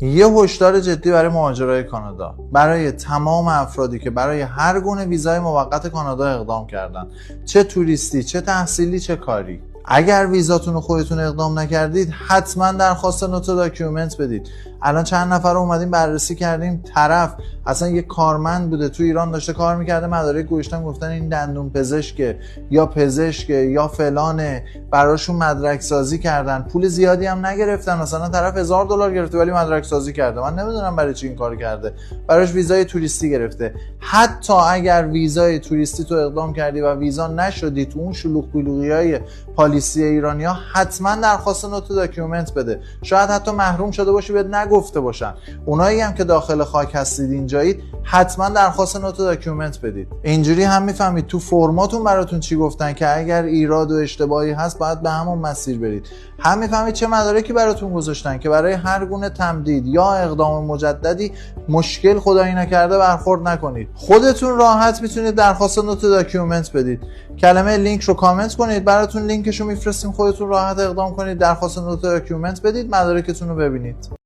یه هشدار جدی برای مهاجرای کانادا، برای تمام افرادی که برای هر گونه ویزای موقت کانادا اقدام کردن، چه توریستی، چه تحصیلی، چه کاری. اگر ویزاتون رو خودتون اقدام نکردید حتما درخواست نوت داکیومنت بدید. الان چند نفر رو اومدیم بررسی کردیم، طرف اصلا یه کارمند بوده تو ایران داشته کار میکرده، مدارک گوشتن گفتن این دندون پزشکه یا پزشکه یا فلانه، براشون مدرک سازی کردن، پول زیادی هم نگرفتن، مثلا طرف $1000 گرفته ولی مدرک سازی کرده. من نمیدونم برای چی این کار کرده، براش ویزای توریستی گرفته. حتی اگر ویزای توریستی تو اقدام کردی و ویزا نشدی تو اون شلوغ پلوغیای پالیسی ایرانیا، حتما درخواست نوت داکیومنت بده. شاید حتی محروم شده باشی بهت نگفته باشن. اونایی هم که داخل خاک هستید اینجایید، حتما درخواست نوت داکیومنت بدید. اینجوری هم میفهمید تو فرماتون براتون چی گفتن که اگر ایراد و اشتباهی هست باید به همون مسیر برید. هم میفهمید چه مدارکی براتون گذاشتن که برای هر گونه تمدید یا اقدام مجددی مشکل خدایی نکرده برخورد نکنید. خودتون راحت میتونید درخواست نوت داکیومنت بدید. کلمه لینک رو کامنت کنید، براتون لینکش رو میفرستیم، خودتون راحت اقدام کنید، درخواست نوت داکیومنت بدید، مدارکتون رو ببینید.